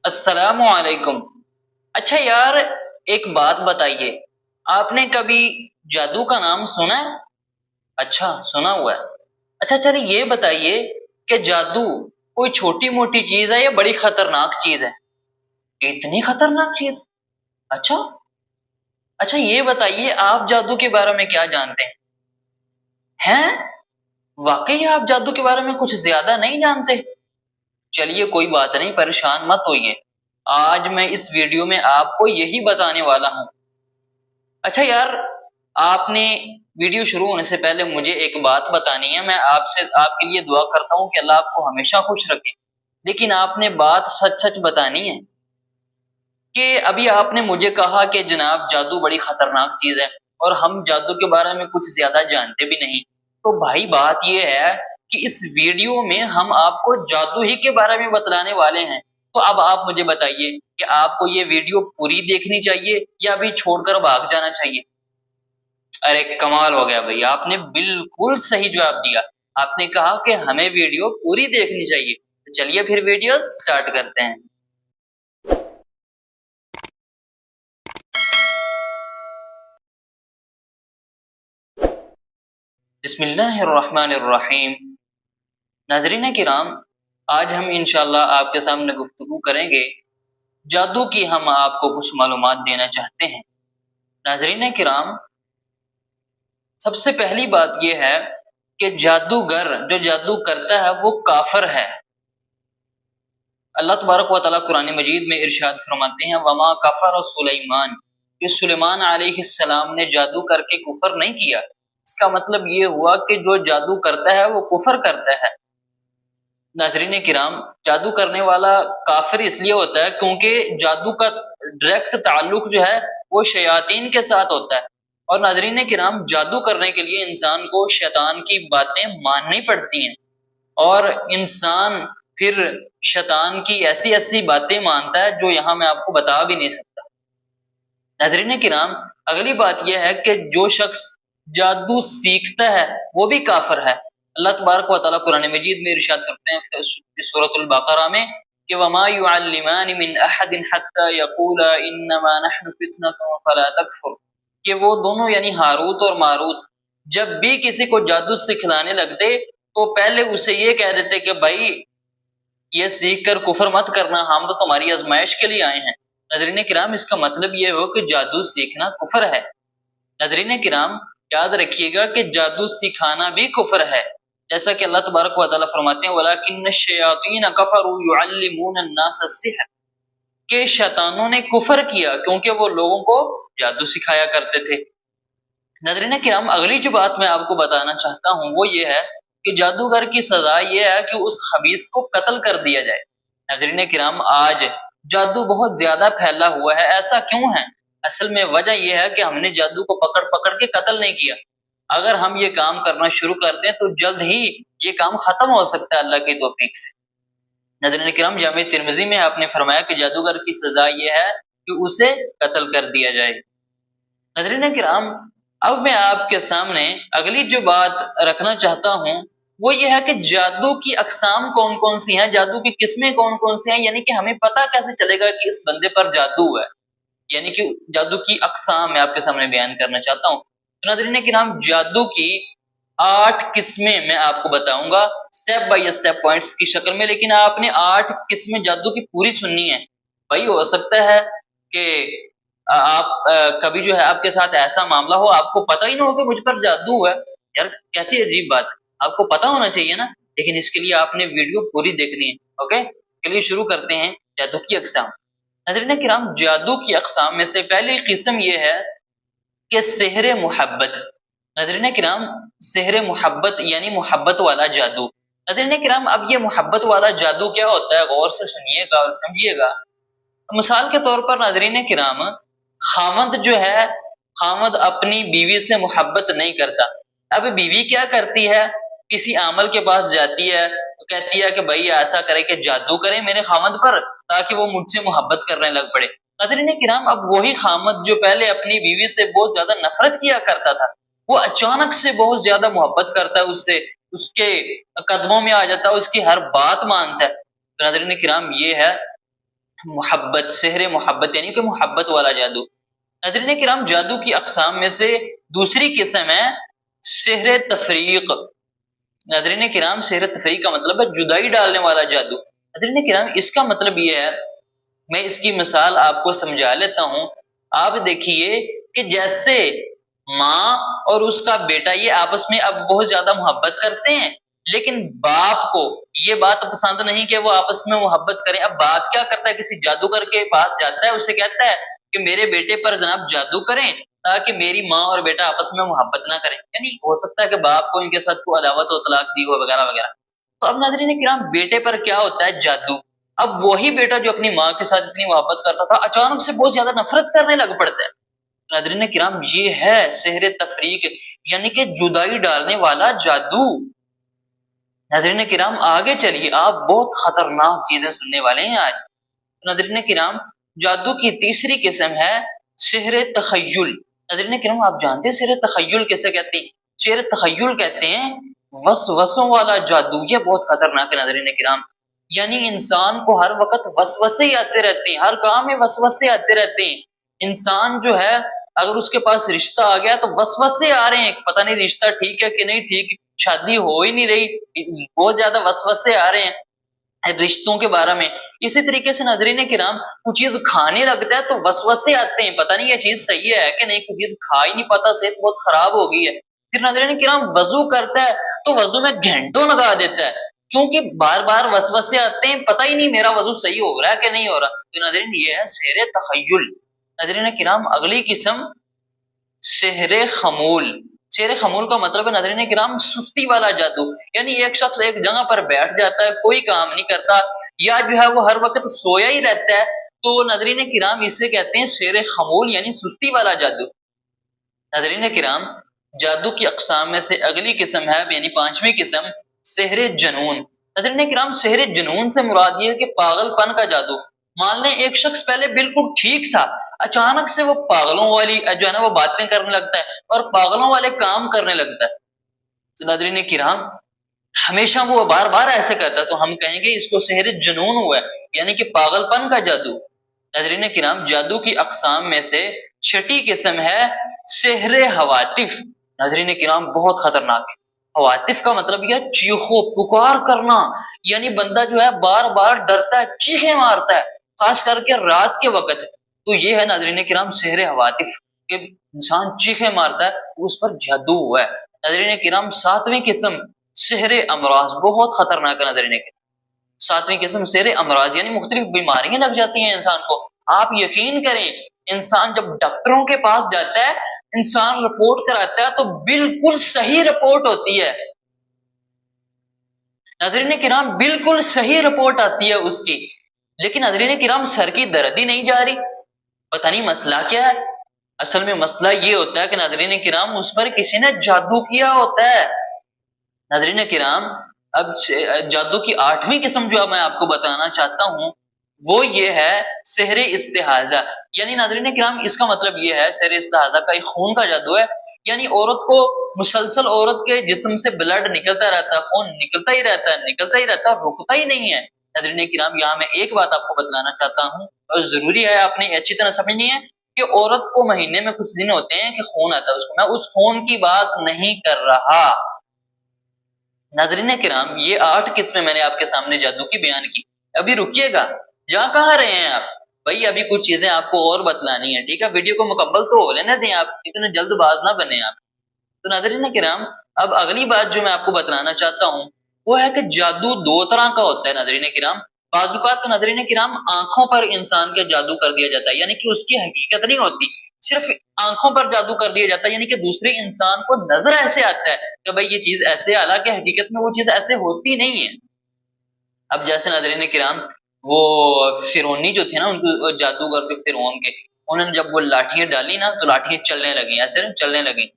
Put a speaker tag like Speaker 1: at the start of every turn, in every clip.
Speaker 1: अस्सलाम वालेकुम। अच्छा यार, एक बात बताइए, आपने कभी जादू का नाम सुना है? अच्छा, सुना हुआ है। अच्छा चलिए ये बताइए कि जादू कोई छोटी मोटी चीज है या बड़ी खतरनाक चीज है? इतनी खतरनाक चीज? अच्छा। अच्छा ये बताइए, आप जादू के बारे में क्या जानते हैं? हैं? वाकई आप जादू के बारे में कुछ ज्यादा नहीं जानते? चलिए कोई बात नहीं, परेशान मत होइए। आज मैं इस वीडियो में आपको यही बताने वाला हूँ। अच्छा यार, आपने वीडियो शुरू होने से पहले मुझे एक बात बतानी है। मैं आपसे आपके लिए दुआ करता हूँ कि अल्लाह आपको हमेशा खुश रखे। लेकिन आपने बात सच सच बतानी है कि अभी आपने मुझे कहा कि जनाब जादू बड़ी खतरनाक चीज है और हम जादू के बारे में कुछ ज्यादा जानते भी नहीं। तो भाई बात यह है कि इस वीडियो में हम आपको जादू ही के बारे में बतलाने वाले हैं। तो अब आप मुझे बताइए कि आपको ये वीडियो पूरी देखनी चाहिए या अभी छोड़कर भाग जाना चाहिए? अरे कमाल हो गया भाई, आपने बिल्कुल सही जवाब दिया। आपने कहा कि हमें वीडियो पूरी देखनी चाहिए। तो चलिए फिर वीडियो स्टार्ट करते हैं। बिस्मिल्लाहिर्रहमानिर्रहीम। नाज़रीन किराम, आज हम इंशाल्लाह आपके सामने गुफ्तगू करेंगे जादू की। हम आपको कुछ मालूमात देना चाहते हैं। नाज़रीन किराम, सबसे पहली बात यह है कि जादूगर जो जादू करता है वो काफिर है। अल्लाह तबारक व तआला कुरान मजीद में इरशाद फरमाते हैं, वमा कफर सुलेमान, कि सुलेमान अलैहिस्सलाम ने जादू करके कुफर नहीं किया। इसका मतलब ये हुआ कि जो जादू करता है वो कुफर करता है। नाजरीन किराम, जादू करने वाला काफिर इसलिए होता है क्योंकि जादू का डायरेक्ट ताल्लुक जो है वो शयातीन के साथ होता है। और नाजरीन किराम, जादू करने के लिए इंसान को शैतान की बातें माननी पड़ती हैं और इंसान फिर शैतान की ऐसी ऐसी बातें मानता है जो यहाँ मैं आपको बता भी नहीं सकता। नाजरीन किराम, अगली बात यह है कि जो शख्स जादू सीखता है वो भी काफिर है। अल्लाह तबारक व तआला कुरान मजीद में इरशाद करते हैं सूरतुल बकरा में कि वमा युअल्लिमानि मिन अहदिन हत्ता यक़ूला इन्नमा नहनु फितनतुन फला तकफुर, कि वो दोनों यानी हारूत और मारूत जब भी किसी को जादू सिखलाने लगते तो पहले उसे ये कह देते कि भाई ये सीख कर कुफर मत करना, हम तो तुम्हारी आजमाइश के लिए आए हैं। नजरीन किराम, इसका मतलब ये हो कि जादू सीखना कुफर है। नजरीन किराम, याद रखिएगा कि जादू सिखाना भी कुफर है। जैसा कि अल्लाह तबारक व तआला फरमाते हैं, वलाकिन्न शयातीन कफरू युअल्लिमून अन्नास अस्सिहर, के शैतानों ने कुफर किया क्योंकि वो लोगों को जादू सिखाया करते थे। नजरीन किराम, अगली जो बात मैं आपको बताना चाहता हूँ वो ये है कि जादूगर की सजा ये है कि उस खबीस को कत्ल कर दिया जाए। नजरीन किराम, आज जादू बहुत ज्यादा फैला हुआ है। ऐसा क्यों है? असल में वजह यह है कि हमने जादू को पकड़ पकड़ के कत्ल नहीं किया। अगर हम ये काम करना शुरू कर दें तो जल्द ही ये काम खत्म हो सकता है अल्लाह की तौफीक से। नजरीन किराम, जामे तिरमिजी में आपने फरमाया कि जादूगर की सजा ये है कि उसे कत्ल कर दिया जाए। नजरीन किराम, अब मैं आपके सामने अगली जो बात रखना चाहता हूँ वो ये है कि जादू की अकसाम कौन कौन सी हैं, जादू की किस्में कौन कौन सी हैं, यानी कि हमें पता कैसे चलेगा कि इस बंदे पर जादू है। यानी कि जादू की अकसाम मैं आपके सामने बयान करना चाहता हूँ। तो नाज़रीन किराम, जादू की 8 किस्में मैं आपको बताऊंगा स्टेप बाय स्टेप पॉइंट्स की शक्ल में, लेकिन आपने 8 किस्में जादू की पूरी सुननी है। भाई हो सकता है कि आप कभी जो है आपके साथ ऐसा मामला हो, आपको पता ही ना हो कि मुझ पर जादू है। यार कैसी अजीब बात है, आपको पता होना चाहिए ना। लेकिन इसके लिए आपने वीडियो पूरी देखनी है। ओके, चलिए शुरू करते हैं जादू की अकसाम। नाज़रीन किराम, जादू की अकसाम में से पहली किस्म ये है कि सेहरे मोहब्बत। नाज़रीन किराम, सेहरे मोहब्बत यानी मोहब्बत वाला जादू। नाज़रीन किराम, अब ये मोहब्बत वाला जादू क्या होता है, गौर से सुनिएगा और समझिएगा। मिसाल के तौर पर नाज़रीन किराम, खामद जो है, खामद अपनी बीवी से मोहब्बत नहीं करता। अब बीवी क्या करती है, किसी आमल के पास जाती है तो कहती है कि भाई ऐसा करे कि जादू करे मेरे खामद पर ताकि वो मुझसे मोहब्बत करने लग पड़े। नाज़रीन किराम, अब वही खामद जो पहले अपनी बीवी से बहुत ज्यादा नफरत किया करता था, वो अचानक से बहुत ज्यादा मोहब्बत करता है उससे, उसके कदमों में आ जाता है, उसकी हर बात मानता है। तो नाज़रीन किराम, ये है محبت، سحر محبت یعنی کہ محبت والا جادو۔ ناظرین کرام، جادو کی اقسام میں سے دوسری قسم ہے سحر تفریق۔ ناظرین کرام، سحر تفریق کا مطلب ہے جدائی ڈالنے والا جادو۔ ناظرین کرام، اس کا مطلب یہ ہے، میں اس کی مثال آپ کو سمجھا لیتا ہوں۔ آپ دیکھیے کہ جیسے ماں اور اس کا بیٹا یہ آپس میں اب بہت زیادہ محبت کرتے ہیں، لیکن باپ کو یہ بات پسند نہیں کہ وہ آپس میں محبت کریں۔ اب باپ کیا کرتا ہے، کسی جادوگر کے پاس جاتا ہے، اسے کہتا ہے کہ میرے بیٹے پر جناب جادو کریں تاکہ میری ماں اور بیٹا آپس میں محبت نہ کریں۔ یعنی ہو سکتا ہے کہ باپ کو ان کے ساتھ کوئی عداوت و طلاق دی ہو وغیرہ وغیرہ۔ تو اب ناظرین کرام، بیٹے پر کیا ہوتا ہے، جادو۔ اب وہی بیٹا جو اپنی ماں کے ساتھ اتنی محبت کرتا تھا، اچانک سے بہت زیادہ نفرت کرنے لگ پڑتا ہے۔ ناظرین کرام، یہ ہے سحر تفریق، یعنی کہ جدائی ڈالنے والا جادو۔ ناظرین کرام، آگے چلیے، آپ بہت خطرناک چیزیں سننے والے ہیں آج۔ ناظرین کرام، جادو کی تیسری قسم ہے سحر تخیل۔ ناظرین کرام، آپ جانتے ہیں سحر تخیل کیسے کہتے ہیں؟ سحر تخیل کہتے ہیں وسوسوں والا جادو۔ یہ بہت خطرناک ہے ناظرین کرام، یعنی انسان کو ہر وقت وسوسے ہی آتے رہتے ہیں، ہر کام میں وسوسے آتے رہتے ہیں۔ انسان جو ہے، اگر اس کے پاس رشتہ آ گیا تو وسوسے آ رہے ہیں، پتہ نہیں رشتہ ٹھیک ہے کہ نہیں ٹھیک، شادی ہو ہی نہیں رہی، بہت زیادہ وسوسے آ رہے ہیں رشتوں کے بارے میں۔ اسی طریقے سے ناظرین کرام، کوئی چیز کھانے لگتا ہے تو وسوسے آتے ہیں، پتہ نہیں یہ چیز صحیح ہے کہ نہیں، کوئی چیز کھا ہی نہیں پاتا، صحت بہت خراب ہو گئی ہے۔ پھر ناظرین کرام، وضو کرتا ہے تو وضو میں گھنٹوں لگا دیتا ہے، کیونکہ بار بار وسوسے آتے ہیں، پتہ ہی نہیں میرا وضو صحیح ہو رہا ہے کہ نہیں ہو رہا۔ تو ناظرین، یہ ہے سحر تخیل۔ ناظرین کرام، اگلی قسم سحر خمول۔ سحر خمول کا مطلب ہے ناظرین کرام سستی والا جادو، یعنی ایک شخص ایک جگہ پر بیٹھ جاتا ہے، کوئی کام نہیں کرتا، یا جو ہے وہ ہر وقت سویا ہی رہتا ہے، تو ناظرین کرام اسے کہتے ہیں سحر خمول، یعنی سستی والا جادو۔ ناظرین کرام، جادو کی اقسام میں سے اگلی قسم ہے، یعنی پانچویں قسم، سحر جنون۔ ناظرین کرام، سحر جنون سے مراد یہ ہے کہ پاگل پن کا جادو۔ مان لیں ایک شخص پہلے بالکل ٹھیک تھا، اچانک سے وہ پاگلوں والی جو ہے نا وہ باتیں کرنے لگتا ہے اور پاگلوں والے کام کرنے لگتا ہے۔ تو ناظرین کرام، ہمیشہ وہ بار بار ایسے کرتا ہے تو ہم کہیں گے اس کو سحر جنون ہوا ہے، یعنی کہ پاگل پن کا جادو۔ ناظرین کرام، جادو کی اقسام میں سے چھٹی قسم ہے سحر ہواتف۔ ناظرین کرام، بہت خطرناک ہے۔ ہواتف کا مطلب یہ چیخو پکار کرنا، یعنی بندہ جو ہے بار بار ڈرتا ہے، چیخیں مارتا ہے، خاص کر کے رات کے وقت۔ تو یہ ہے ناظرین کرام سحر ہواتف، کہ انسان چیخیں مارتا ہے، اس پر جادو ہوا ہے۔ ناظرین کرام، ساتویں قسم سحر امراض، بہت خطرناک ہے ناظرین کرام۔ ساتویں قسم سحر امراض، یعنی مختلف بیماریاں لگ جاتی ہیں انسان کو۔ آپ یقین کریں، انسان جب ڈاکٹروں کے پاس جاتا ہے، انسان رپورٹ کراتا ہے تو بالکل صحیح رپورٹ ہوتی ہے۔ ناظرین کرام، بالکل صحیح رپورٹ آتی ہے اس کی، لیکن ناظرین کرام سر کی درد ہی نہیں جا رہی، پتہ نہیں مسئلہ کیا ہے۔ اصل میں مسئلہ یہ ہوتا ہے کہ ناظرین کرام اس پر کسی نے جادو کیا ہوتا ہے۔ ناظرین کرام، اب جادو کی آٹھویں قسم جو میں آپ کو بتانا چاہتا ہوں وہ یہ ہے سحر استحاضہ۔ یعنی ناظرین کرام، اس کا مطلب یہ ہے، سحر استحاضہ کا ایک خون کا جادو ہے، یعنی عورت کو مسلسل عورت کے جسم سے بلڈ نکلتا رہتا ہے، خون نکلتا ہی رہتا ہے، نکلتا ہی رہتا ہے، رکتا ہی نہیں ہے۔ ناظرین کرام، یہاں میں ایک بات آپ کو بتلانا چاہتا ہوں اور ضروری ہے آپ نے اچھی طرح سمجھنی ہے کہ عورت کو مہینے میں کچھ دن ہوتے ہیں کہ خون آتا ہے اس کو، میں اس خون کی بات نہیں کر رہا۔ ناظرین کرام، یہ 8 قسمیں میں نے آپ کے سامنے جادو کی بیان کی۔ ابھی رکیے گا، جہاں کہاں رہے ہیں آپ بھائی، ابھی کچھ چیزیں آپ کو اور بتلانی ہے، ٹھیک ہے؟ ویڈیو کو مکمل تو ہو لینے دیں، آپ اتنے جلد باز نہ بنے آپ۔ تو ناظرین کرام، اب اگلی بات جو میں آپ کو بتلانا چاہتا ہوں وہ ہے کہ جادو 2 طرح کا ہوتا ہے ناظرین کرام۔ بعض اوقات تو ناظرین کرام آنکھوں پر انسان کا جادو کر دیا جاتا ہے، یعنی کہ اس کی حقیقت نہیں ہوتی، صرف آنکھوں پر جادو کر دیا جاتا ہے، یعنی کہ دوسرے انسان کو نظر ایسے آتا ہے کہ بھائی یہ چیز ایسے، حالانکہ حقیقت میں وہ چیز ایسے ہوتی نہیں ہے۔ اب جیسے ناظرین کرام، وہ فرعونی جو تھے نا، ان کو جادوگر کے فرعون کے، انہوں نے جب وہ لاٹھیاں ڈالی نا تو لاٹھیاں چلنے لگیں، ایسے چلنے لگیں۔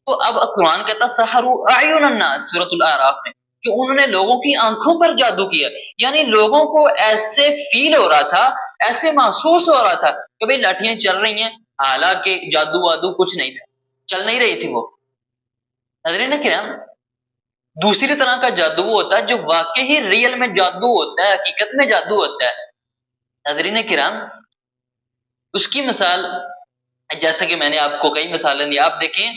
Speaker 1: تو اب قرآن کہتا سحروا اعین الناس، سورۃ الاعراف میں، کہ انہوں نے لوگوں کی آنکھوں پر جادو کیا، یعنی لوگوں کو ایسے فیل ہو رہا تھا، ایسے محسوس ہو رہا تھا کہ بھئی لاٹھیاں چل رہی ہیں، حالانکہ جادو وادو کچھ نہیں تھا، چل نہیں رہی تھی وہ۔ ناظرین کرام، دوسری طرح کا جادو وہ ہوتا ہے جو واقعی ریئل میں جادو ہوتا ہے، حقیقت میں جادو ہوتا ہے۔ नाज़रीन किराम, उसकी मिसाल जैसे कि मैंने आपको कई मिसालें दी, आप देखें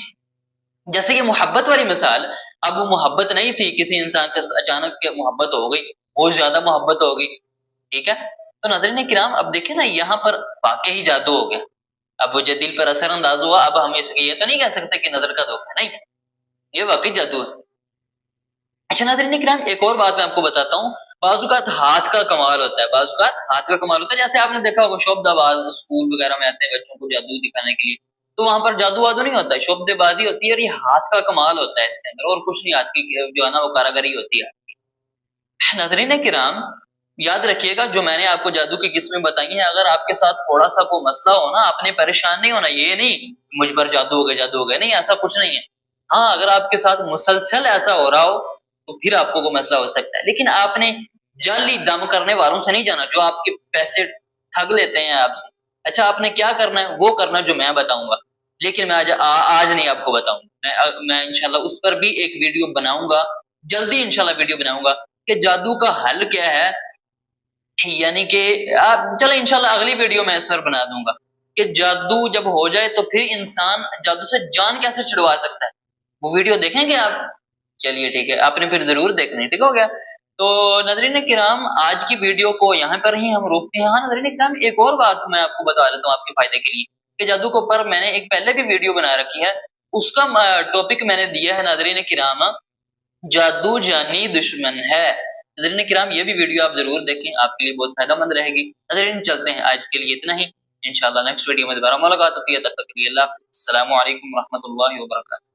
Speaker 1: जैसे कि मोहब्बत वाली मिसाल, अब वो मोहब्बत नहीं थी, किसी इंसान के अचानक के मोहब्बत हो गई, बहुत ज्यादा मोहब्बत हो गई, ठीक है। तो नाज़रीन किराम अब देखें ना, यहाँ पर वाकई ही जादू हो गया। अब वो जो दिल पर असर अंदाज हुआ, अब हम इसके ये तो नहीं कह सकते कि नजर का धोखा, नहीं, ये वाकई जादू है। अच्छा नाज़रीन किराम, एक और बात मैं आपको बताता हूँ, बाज़-औक़ात हाथ का कमाल होता है, बाज़-औक़ात हाथ का कमाल होता है। जैसे आपने देखा होगा शोबदाबाज स्कूल वगैरह में आते हैं बच्चों को जादू दिखाने के लिए, तो वहां पर जादू वादू नहीं होता है, शोबदेबाजी होती है, और ये हाथ का कमाल होता है इसके अंदर, और कुछ नहीं, हाथ की जो है ना वो कारागरी होती है। नाज़रीन किराम, याद रखिएगा जो मैंने आपको जादू की किस्में बताई हैं, अगर आपके साथ थोड़ा सा कोई मसला हो ना, आपने परेशान नहीं होना, ये नहीं मुझ पर जादू हो गया, नहीं, ऐसा कुछ नहीं है। हाँ, अगर आपके साथ मुसलसल ऐसा हो रहा हो तो फिर आपको कोई मसला हो सकता है, लेकिन आपने जाली दम करने वालों से नहीं जाना, जो आपके पैसे ठग लेते हैं आपसे। अच्छा, आपने क्या करना है, वो करना जो मैं बताऊंगा, लेकिन मैं आज नहीं आपको बताऊंगा, मैं इंशाल्लाह उस पर भी एक वीडियो बनाऊंगा, जल्दी इंशाल्लाह वीडियो बनाऊंगा कि जादू का हल क्या है। यानी कि आप चलो इंशाल्लाह अगली वीडियो में इस पर बना दूंगा कि जादू जब हो जाए तो फिर इंसान जादू से जान कैसे छुड़वा सकता है, वो वीडियो देखेंगे आप। चलिए ठीक है, आपने फिर जरूर देखनी, ठीक हो गया। तो नाज़रीन किराम, आज की वीडियो को यहाँ पर ही हम रोकते हैं। हाँ नाज़रीन किराम, एक और बात मैं आपको बता देता हूँ आपके फायदे के लिए, कि जादू के ऊपर मैंने एक पहले भी वीडियो बना रखी है, उसका टॉपिक मैंने दिया है नाज़रीन किराम, जादू जानी दुश्मन है। नाज़रीन किराम, ये भी वीडियो आप जरूर देखें, आपके लिए बहुत फायदेमंद रहेगी। नाज़रीन चलते हैं, आज के लिए इतना ही, इंशाल्लाह नेक्स्ट वीडियो में दोबारा मुलाकात होती है, तब तक के लिए अल्लाह हाफ़िज़, अस्सलामु अलैकुम रहमतुल्लाहि व बरकातहू।